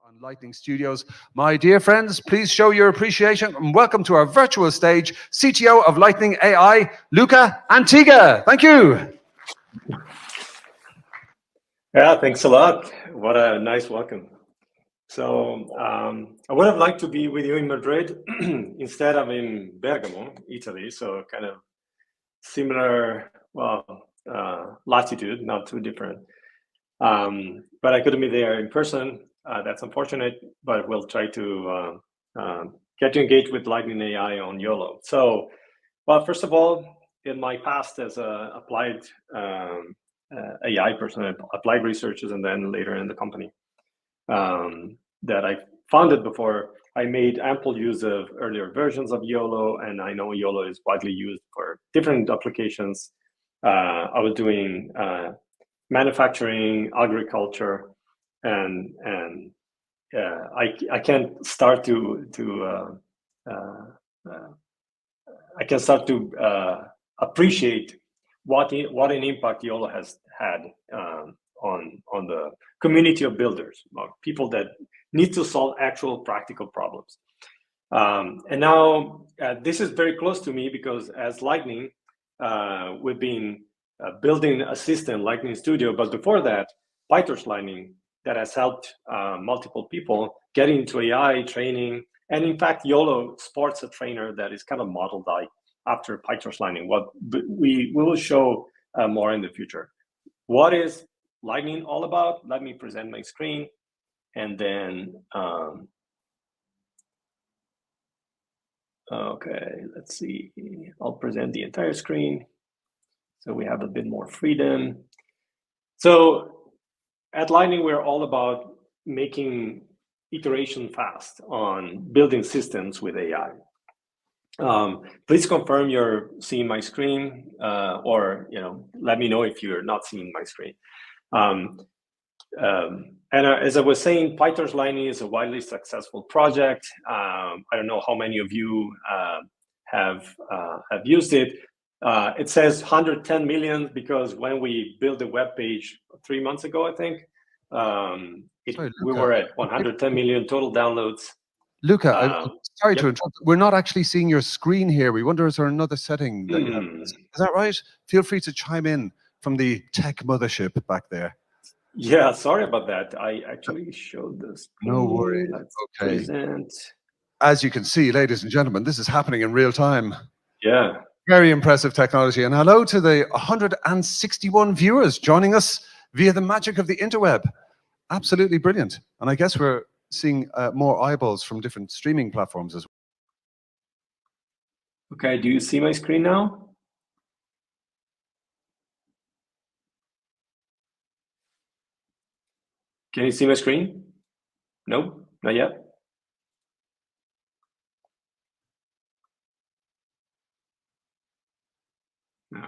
on Lightning Studios. My dear friends, please show your appreciation and welcome to our virtual stage, CTO of Lightning AI, Luca Antiga. Thank you. Yeah, thanks a lot. What a nice welcome. So I would have liked to be with you in Madrid. Instead, I'm in Bergamo, Italy. So kind of similar, latitude, not too different. But I couldn't be there in person. That's unfortunate, but we'll try to get you engaged with Lightning AI on YOLO. So, well, first of all, in my past as a applied AI person, applied researchers, and then later in the company that I founded before, I made ample use of earlier versions of YOLO, and I know YOLO is widely used for different applications. I was doing manufacturing, agriculture, and I can start to appreciate what an impact YOLO has had on the community of builders, people that need to solve actual practical problems. And now this is very close to me because as Lightning, we've been building a system, Lightning Studio, but before that, PyTorch Lightning, that has helped multiple people get into AI training. And in fact, YOLO sports a trainer that is kind of modeled after PyTorch Lightning. What we will show more in the future. What is Lightning all about? Let me present my screen, and then okay, let's see. I'll present the entire screen so we have a bit more freedom. So at Lightning, we're all about making iteration fast on building systems with AI. Please confirm you're seeing my screen, or let me know if you're not seeing my screen. And as I was saying, PyTorch Lightning is a widely successful project. I don't know how many of you have used it. It says 110 million because when we built the web page 3 months ago, I think, we were at 110 million total downloads. Luca, I'm sorry to interrupt. We're not actually seeing your screen here. We wonder, is there another setting that you have? Is that right? Feel free to chime in from the tech mothership back there. Yeah, sorry about that. I actually showed this. No worries. Let's okay. Present. As you can see, ladies and gentlemen, this is happening in real time. Yeah. Very impressive technology. And hello to the 161 viewers joining us via the magic of the interweb. Absolutely brilliant. And I guess we're seeing more eyeballs from different streaming platforms as well. Okay, do you see my screen now? Can you see my screen? Nope, not yet.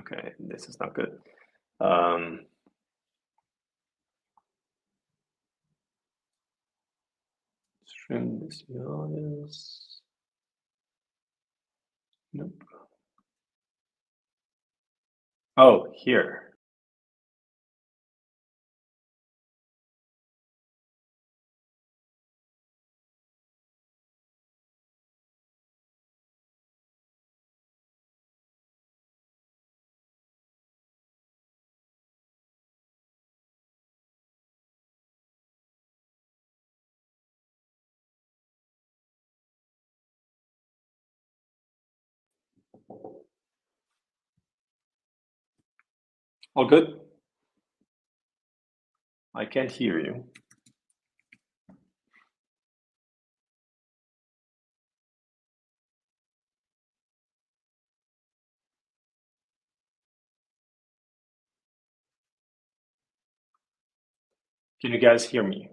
Okay, this is not good. Trim this notice. Nope. Oh, here. All good? I can't hear you. Can you guys hear me?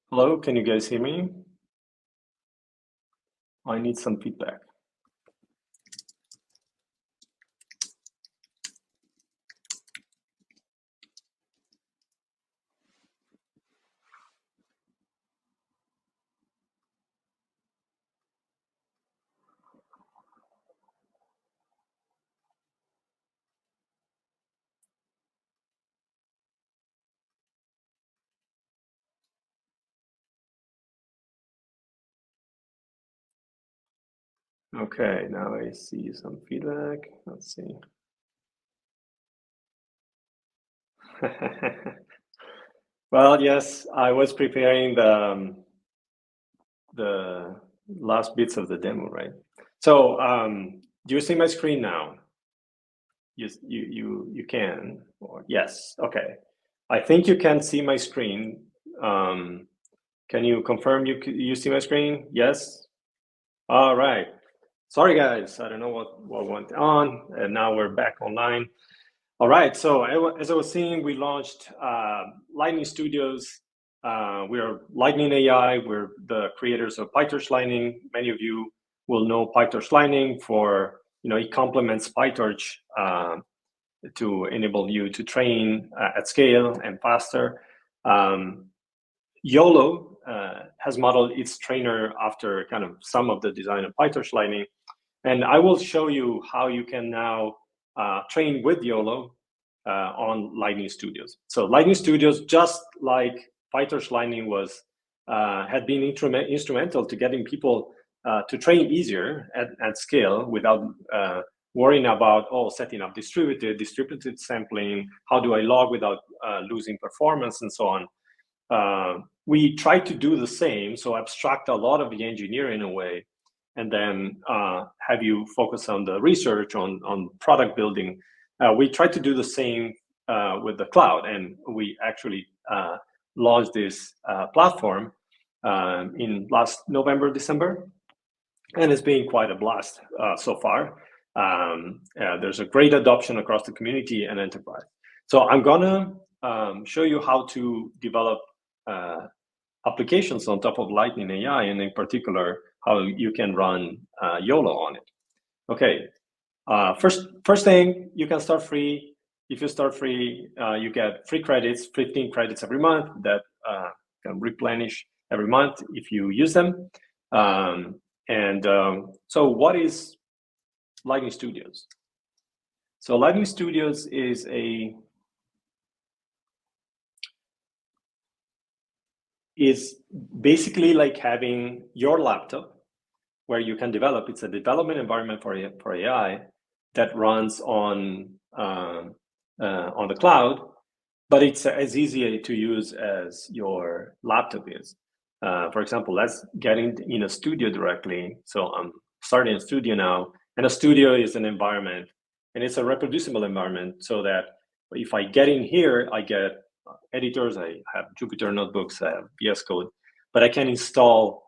Hello, can you guys hear me? I need some feedback. Okay, now I see some feedback. Let's see. Well, yes, I was preparing the last bits of the demo, right? So, do you see my screen now? You can, or yes, okay. I think you can see my screen. Can you confirm you see my screen? Yes. All right. Sorry, guys. I don't know what went on, and now we're back online. All right. So as I was saying, we launched Lightning Studios. We are Lightning AI. We're the creators of PyTorch Lightning. Many of you will know PyTorch Lightning for, it complements PyTorch to enable you to train at scale and faster. YOLO has modeled its trainer after kind of some of the design of PyTorch Lightning. And I will show you how you can now train with YOLO on Lightning Studios. So Lightning Studios, just like PyTorch Lightning had been instrumental to getting people to train easier at scale without worrying about, setting up distributed sampling, how do I log without losing performance and so on. We try to do the same, so abstract a lot of the engineering away, and then have you focus on the research, on product building. We try to do the same with the cloud, and we actually launched this platform in last November, December, and it's been quite a blast so far. There's a great adoption across the community and enterprise. So I'm gonna show you how to develop applications on top of Lightning AI, and in particular, how you can run YOLO on it. Okay, first thing, you can start free. If you start free, you get free credits, 15 credits every month that can replenish every month if you use them. So what is Lightning Studios? So Lightning Studios is basically like having your laptop where you can develop. It's a development environment for AI that runs on the cloud, but it's as easy to use as your laptop is. For example, let's get in a studio directly. So I'm starting a studio now, and a studio is an environment, and it's a reproducible environment, so that if I get in here, I get editors, I have Jupyter notebooks, I have VS Code, but I can install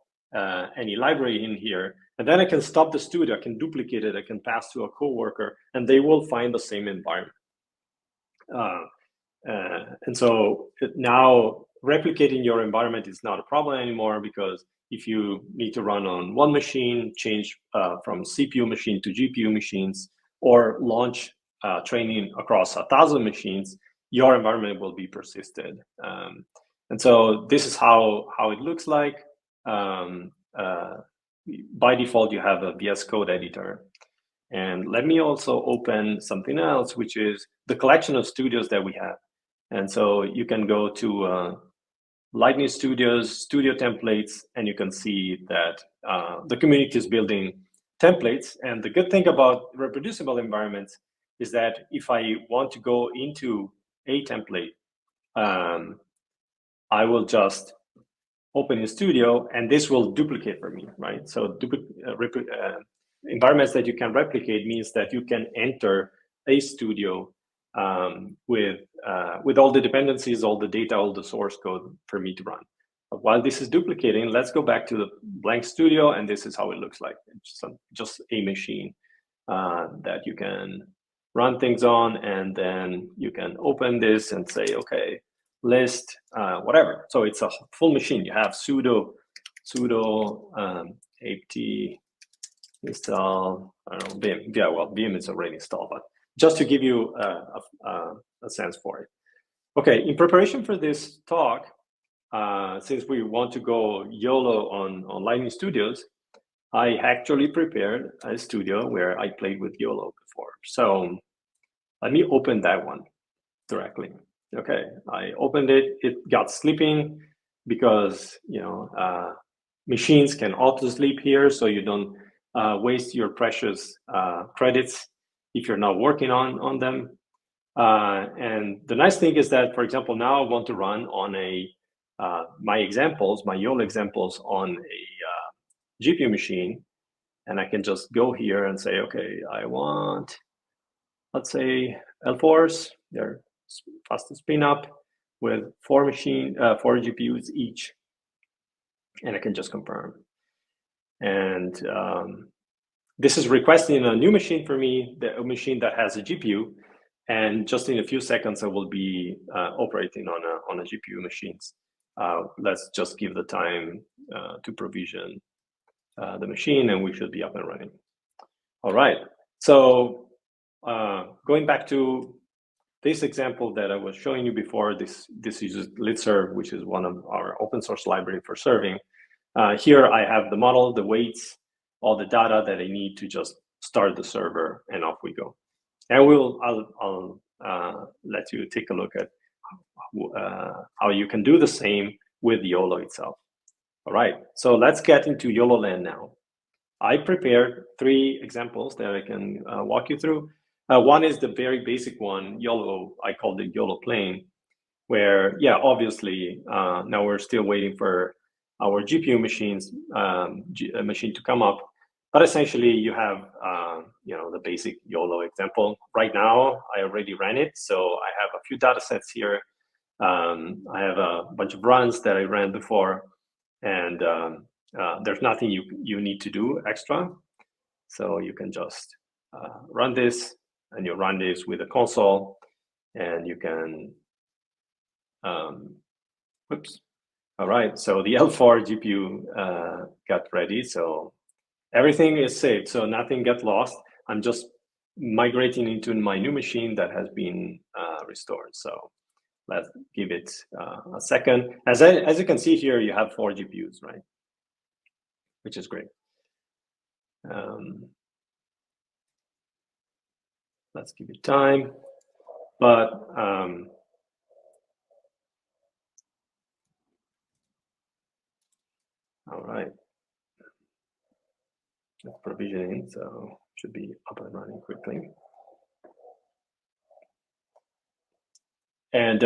any library in here, and then I can stop the studio, I can duplicate it, I can pass to a coworker, and they will find the same environment. And so now replicating your environment is not a problem anymore, because if you need to run on one machine, change from CPU machine to GPU machines, or launch training across 1,000 machines, your environment will be persisted. And so this is how it looks like. By default, you have a VS Code editor. And let me also open something else, which is the collection of studios that we have. And so you can go to Lightning Studios, Studio Templates, and you can see that the community is building templates. And the good thing about reproducible environments is that if I want to go into a template, I will just open a studio, and this will duplicate for me, right? So environments that you can replicate means that you can enter a studio with all the dependencies, all the data, all the source code for me to run. But while this is duplicating, let's go back to the blank studio, and this is how it looks like. It's just a machine that you can run things on, and then you can open this and say, okay, list, whatever. So it's a full machine. You have sudo apt install, I don't know, Vim. Yeah, well, Vim is already installed, but just to give you a sense for it. Okay, in preparation for this talk, since we want to go YOLO on Lightning Studios, I actually prepared a studio where I played with YOLO before. So let me open that one directly. Okay, I opened it. It got sleeping because machines can auto sleep here, so you don't waste your precious credits if you're not working on them. And the nice thing is that, for example, now I want to run on my YOLO examples on a GPU machine, and I can just go here and say, okay, I want, let's say, L4s. They're fast to spin up with 4 GPUs each, and I can just confirm. And this is requesting a new machine for me, a machine that has a GPU, and just in a few seconds I will be operating on a GPU machines. Let's just give the time to provision the machine, and we should be up and running. All right. So going back to this example that I was showing you before, this uses litserv, which is one of our open source library for serving. Here I have the model, the weights, all the data that I need to just start the server, and off we go. And I'll let you take a look at how you can do the same with YOLO itself. All right, so let's get into YOLO land now. I prepared 3 examples that I can walk you through. One is the very basic one, YOLO. I called it YOLO plane, where, yeah, obviously, now we're still waiting for our GPU machine to come up. But essentially, you have the basic YOLO example. Right now, I already ran it, so I have a few data sets here. I have a bunch of runs that I ran before, and there's nothing you need to do extra. So you can just run this, and you run this with a console, and you can, oops. All right, so the L4 GPU got ready, so everything is saved, so nothing got lost. I'm just migrating into my new machine that has been restored. So let's give it a second. As you can see here, you have 4 GPUs, right? Which is great. Let's give it time, but all right. It's provisioning, so should be up and running quickly. And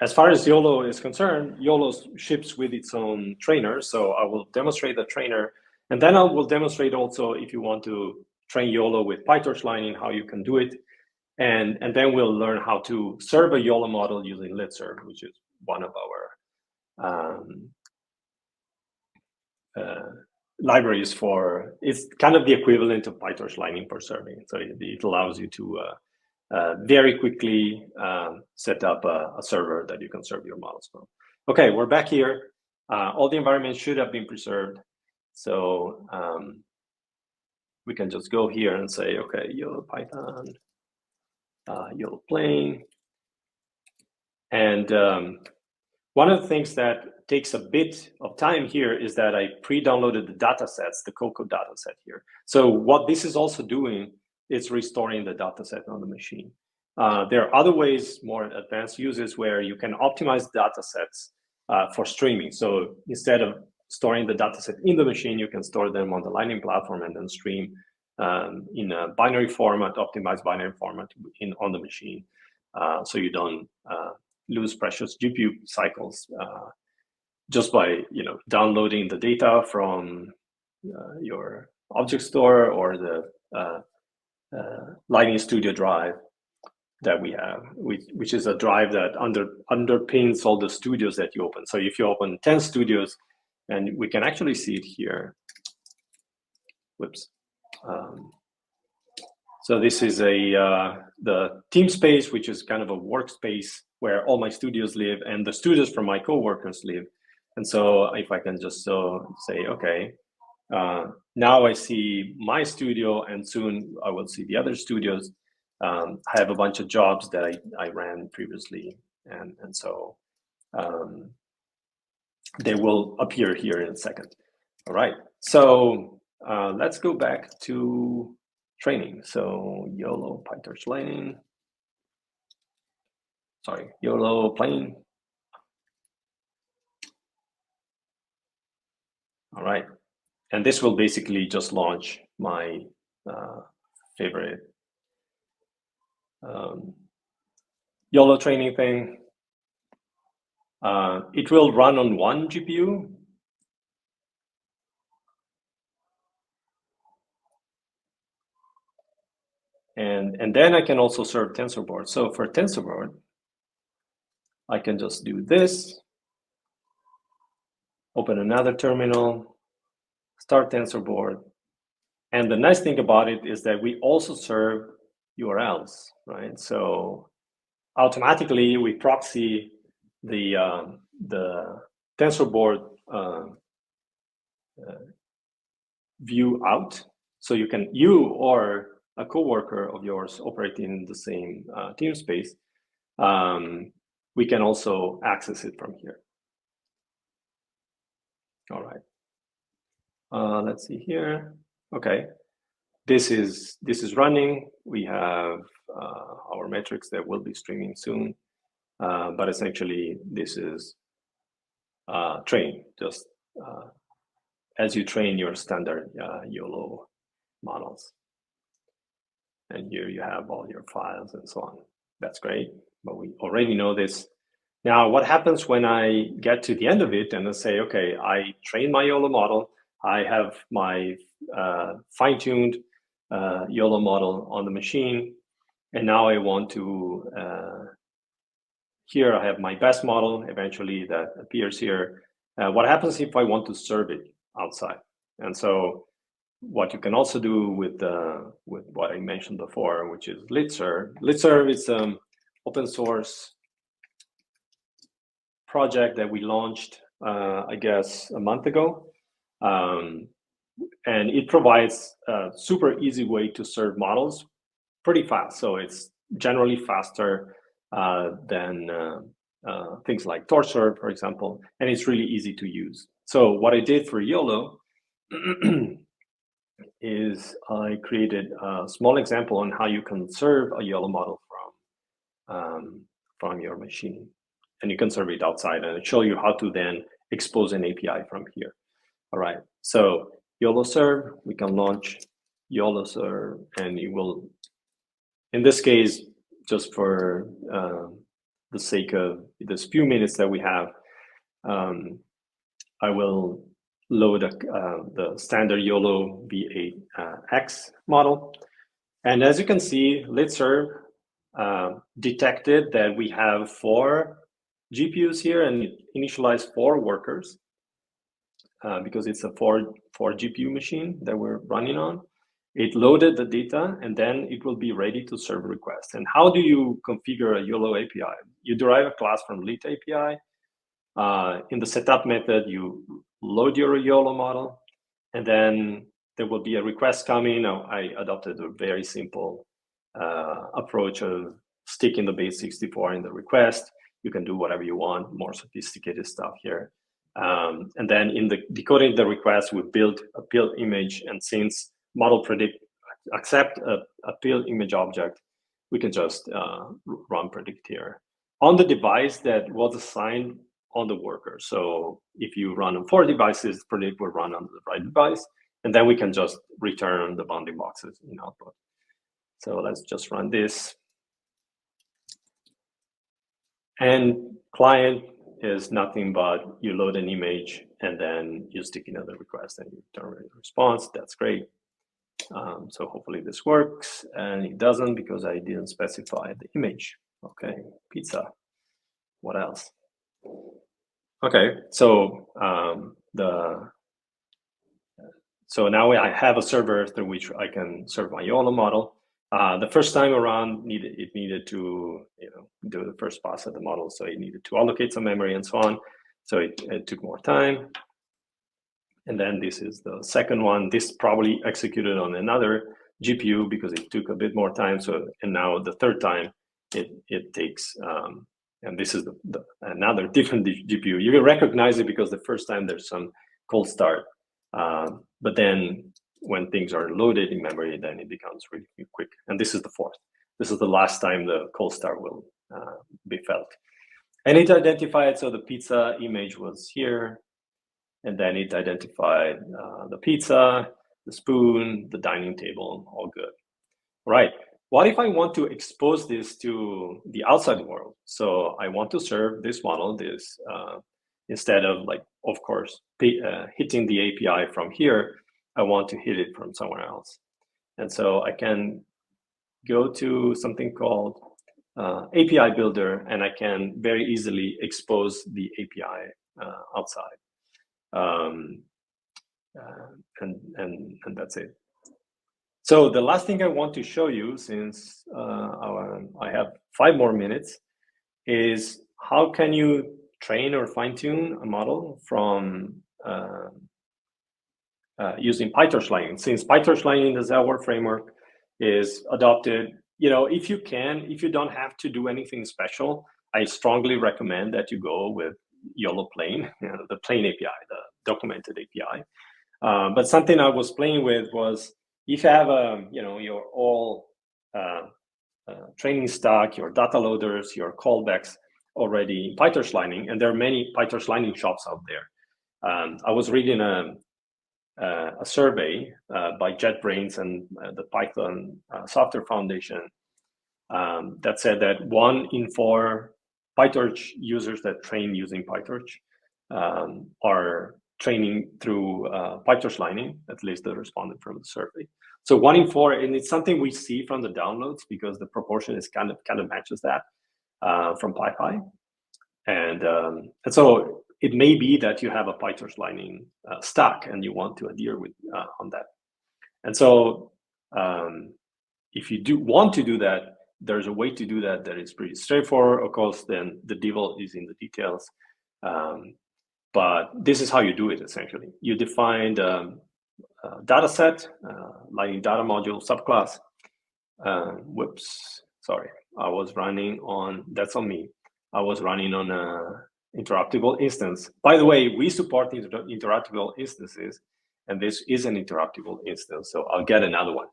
as far as YOLO is concerned, YOLO ships with its own trainer. So I will demonstrate the trainer, and then I will demonstrate also if you want to train YOLO with PyTorch Lightning, how you can do it. And then we'll learn how to serve a YOLO model using litserv, which is one of our libraries for, it's kind of the equivalent of PyTorch Lightning for serving. So it allows you to very quickly set up a server that you can serve your models from. Okay, we're back here. All the environments should have been preserved. So we can just go here and say, okay, YOLO Python, YOLO plane. And one of the things that takes a bit of time here is that I pre-downloaded the data sets, the Coco data set here. So what this is also doing is restoring the data set on the machine. There are other ways, more advanced uses, where you can optimize data sets for streaming. So instead of storing the data set in the machine, you can store them on the Lightning platform and then stream in a binary format, optimized binary format on the machine. So you don't lose precious GPU cycles just by downloading the data from your object store or the Lightning Studio drive that we have, which is a drive that underpins all the studios that you open. So if you open 10 studios, and we can actually see it here. Whoops. So this is the team space, which is kind of a workspace where all my studios live and the studios for my coworkers live. And so if I can just say, okay, now I see my studio, and soon I will see the other studios. I have a bunch of jobs that I ran previously, and so they will appear here in a second. All right, so let's go back to training. So YOLO PyTorch Lightning, sorry, YOLO plane. All right, and this will basically just launch my favorite YOLO training thing. It will run on one GPU. And then I can also serve TensorBoard. So for TensorBoard, I can just do this, open another terminal, start TensorBoard. And the nice thing about it is that we also serve URLs, right? So automatically we proxy the TensorBoard view out. So you or a coworker of yours operating in the same team space, we can also access it from here. All right. Let's see here. Okay. This is running. We have our metrics that will be streaming soon. But essentially, this is train, just as you train your standard YOLO models. And here you have all your files and so on. That's great, but we already know this. Now, what happens when I get to the end of it and I say, okay, I trained my YOLO model, I have my fine-tuned YOLO model on the machine, and now I want to, here I have my best model, eventually that appears here. What happens if I want to serve it outside? And so what you can also do with what I mentioned before, which is LitServe. LitServe is an open source project that we launched, I guess, a month ago. And it provides a super easy way to serve models pretty fast. So it's generally faster than things like TorchServe, for example, and it's really easy to use. So what I did for YOLO is I created a small example on how you can serve a YOLO model from your machine. And you can serve it outside, and show you how to then expose an API from here. All right, so YOLO serve, we can launch YOLO serve, and it will, in this case, just for the sake of this few minutes that we have, I will load the standard YOLO V8X model. And as you can see, LitServe detected that we have 4 GPUs here, and it initialized 4 workers because it's a 4 GPU machine that we're running on. It loaded the data, and then it will be ready to serve requests. And how do you configure a YOLO API? You derive a class from Lit API. In the setup method, you load your YOLO model, and then there will be a request coming. Now, I adopted a very simple approach of sticking the base 64 in the request. You can do whatever you want, more sophisticated stuff here. And then in the decoding the request, we build a PIL image, and since model predict accept a PIL image object, we can just run predict here on the device that was assigned on the worker. So if you run on 4 devices, predict will run on the right device, and then we can just return the bounding boxes in output. So let's just run this. And client is nothing but you load an image and then you stick another request and you return a response. That's great. So hopefully this works, and it doesn't because I didn't specify the image. Okay, pizza. What else? Okay, so so now I have a server through which I can serve my YOLO model. The first time around, it needed to do the first pass of the model, so it needed to allocate some memory and so on. So it took more time. And then this is the second one. This probably executed on another GPU because it took a bit more time. So, and now the third time it takes, and this is another different GPU. You will recognize it because the first time there's some cold start, but then when things are loaded in memory, then it becomes really quick. And this is the fourth. This is the last time the cold start will be felt. And it identified, so the pizza image was here, and then it identified the pizza. the spoon, the dining table, all good. Right. What if I want to expose this to the outside world? So I want to serve this model, instead of, like, of course, hitting the API from here, I want to hit it from somewhere else. And so I can go to something called API Builder, and I can very easily expose the API outside. And that's it. So the last thing I want to show you, since I have 5 more minutes, is how can you train or fine-tune a model from using PyTorch Lightning. Since PyTorch Lightning, the our framework, is adopted, if you don't have to do anything special, I strongly recommend that you go with YOLO Plain, the plain API, the documented API. But something I was playing with was, if you have your all training stack, your data loaders, your callbacks already in PyTorch Lightning, and there are many PyTorch Lightning shops out there. I was reading a survey by JetBrains and the Python Software Foundation that said that 1 in 4 PyTorch users that train using PyTorch are training through PyTorch Lightning, at least the respondent from the survey. So 1 in 4, and it's something we see from the downloads because the proportion is kind of matches that from PyPy, and so it may be that you have a PyTorch Lightning stack and you want to adhere with on that. And so if you want to do that, there's a way to do that is pretty straightforward. Of course, then the devil is in the details. But this is how you do it, essentially. You define a data set, Lightning data module subclass. Whoops, sorry. That's on me. I was running on a interruptible instance. By the way, we support interruptible instances, and this is an interruptible instance, so I'll get another one.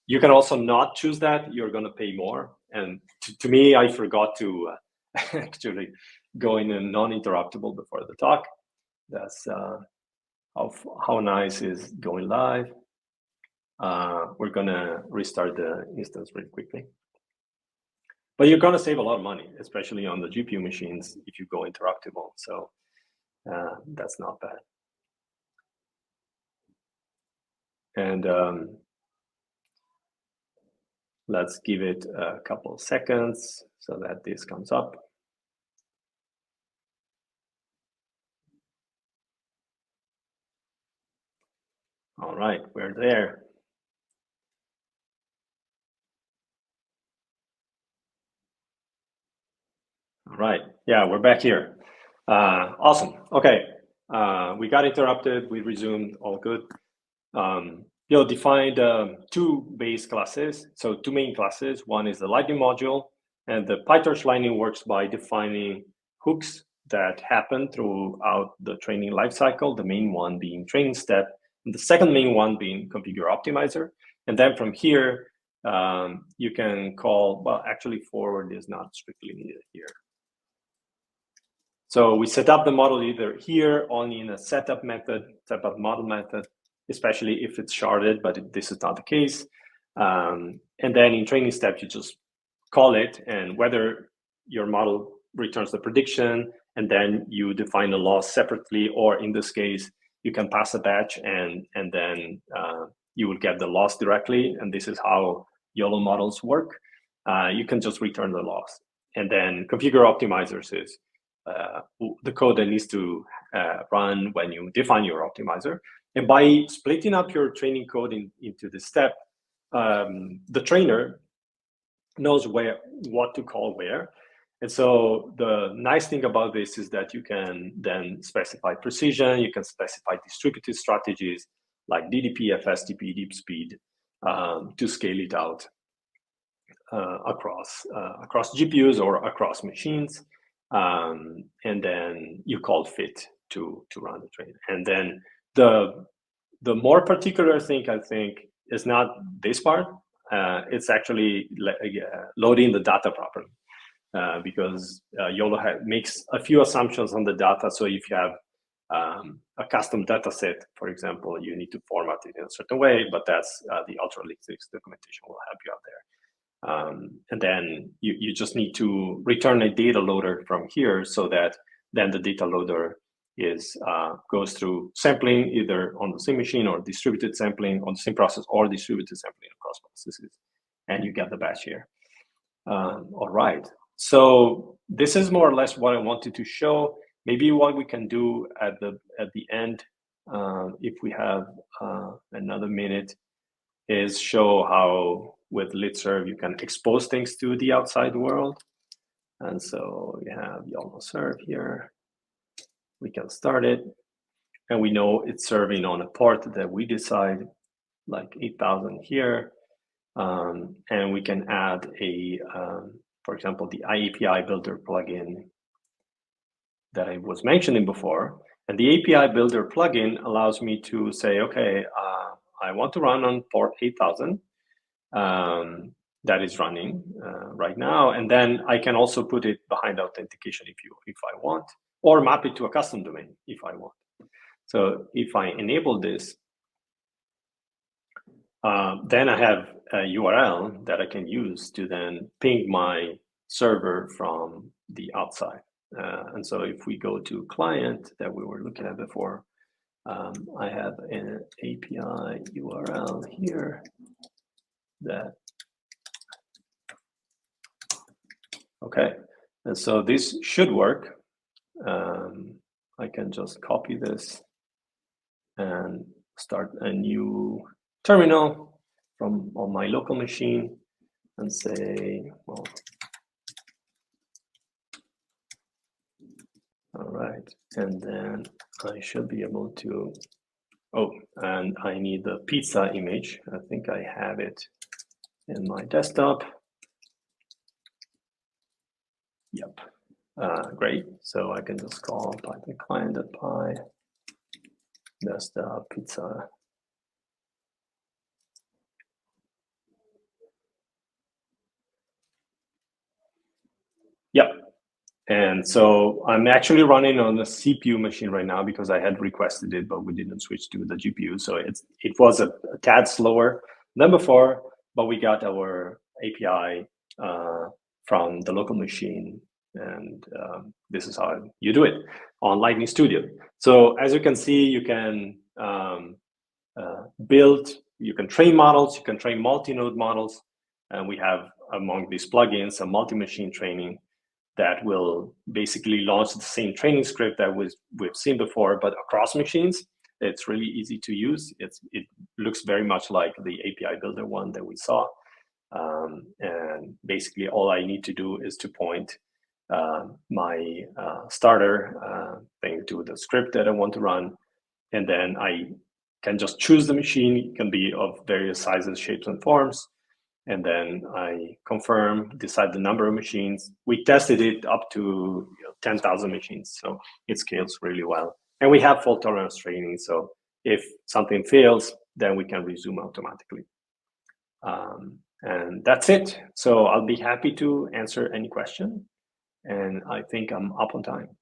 You can also not choose that. You're going to pay more. And to me, I forgot to actually go in a non-interruptible before the talk. That's how nice is going live. We're going to restart the instance really quickly. But you're going to save a lot of money, especially on the GPU machines, if you go interruptible. So that's not bad. And let's give it a couple of seconds so that this comes up. All right, we're there. All right, yeah, we're back here. Awesome. Okay, we got interrupted. We resumed. All good. Defined 2 base classes. So 2 main classes. One is the Lightning module, and the PyTorch Lightning works by defining hooks that happen throughout the training lifecycle. The main one being training step, and the second main one being configure optimizer. And then from here, you can call. Well, actually, forward is not strictly needed here. So we set up the model either here, only in a setup model method, especially if it's sharded, but this is not the case. And then in training step, you just call it, and whether your model returns the prediction, and then you define the loss separately, or in this case, you can pass a batch, and then you will get the loss directly. And this is how YOLO models work. You can just return the loss. And then configure optimizers is the code that needs to run when you define your optimizer. And by splitting up your training code into this step, the trainer knows what to call where. And so the nice thing about this is that you can then specify precision. You can specify distributed strategies like DDP, FSTP, deep speed to scale it out across GPUs or across machines. And then you call fit to run the train. And then the more particular thing, I think, is not this part. It's actually loading the data properly, because YOLO makes a few assumptions on the data. So if you have a custom data set, for example, you need to format it in a certain way, but that's the Ultralytics documentation will help you out there. And then you just need to return a data loader from here so that then the data loader goes through sampling either on the same machine or distributed sampling on the same process or distributed sampling across processes, and you get the batch here. All right, so this is more or less what I wanted to show. Maybe what we can do at the end, if we have another minute, is show how with LitServe you can expose things to the outside world. And so we have YOLO serve here. We can start it, and we know it's serving on a port that we decide, like 8000 here. And we can add for example, the API Builder plugin that I was mentioning before. And the API Builder plugin allows me to say, okay, I want to run on port 8000 that is running right now. And then I can also put it behind authentication if I want, or map it to a custom domain if I want. So if I enable this, then I have a URL that I can use to then ping my server from the outside. And so if we go to client that we were looking at before, I have an API URL here that, okay. And so this should work. I can just copy this and start a new terminal on my local machine and say, well, all right, and then I should be able to, oh, and I need the pizza image. I think I have it in my desktop. Yep, great. So I can just call Python client.py desktop pizza. Yep. And so I'm actually running on a CPU machine right now because I had requested it, but we didn't switch to the GPU. So it was a tad slower than before, but we got our API from the local machine. And this is how you do it on Lightning Studio. So as you can see, you can build, you can train models, you can train multi-node models. And we have among these plugins, a multi-machine training that will basically launch the same training script that we've seen before, but across machines. It's really easy to use. It looks very much like the API Builder one that we saw. And basically all I need to do is to point my starter thing to the script that I want to run. And then I can just choose the machine. It can be of various sizes, shapes, and forms. And then I confirm, decide the number of machines. We tested it up to 10,000 machines, so it scales really well. And we have fault tolerance training, so if something fails, then we can resume automatically. And that's it. So I'll be happy to answer any question. And I think I'm up on time.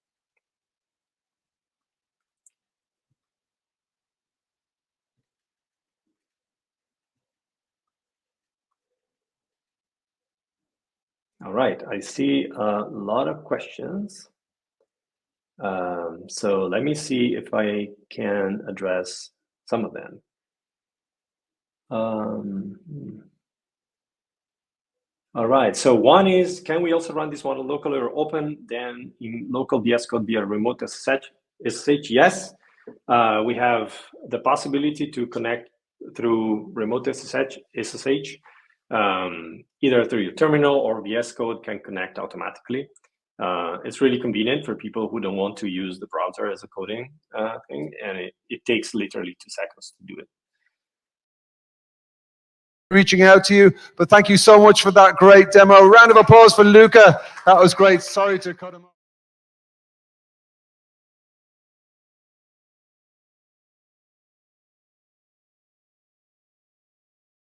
All right, I see a lot of questions. So let me see if I can address some of them. All right, so one is, can we also run this model locally or open? Then in local VS Code via remote SSH? Yes, we have the possibility to connect through remote SSH, either through your terminal or VS Code can connect automatically. It's really convenient for people who don't want to use the browser as a coding thing, and it takes literally 2 seconds to do it. Reaching out to you, but thank you so much for that great demo. Round of applause for Luca. That was great. Sorry to cut him off.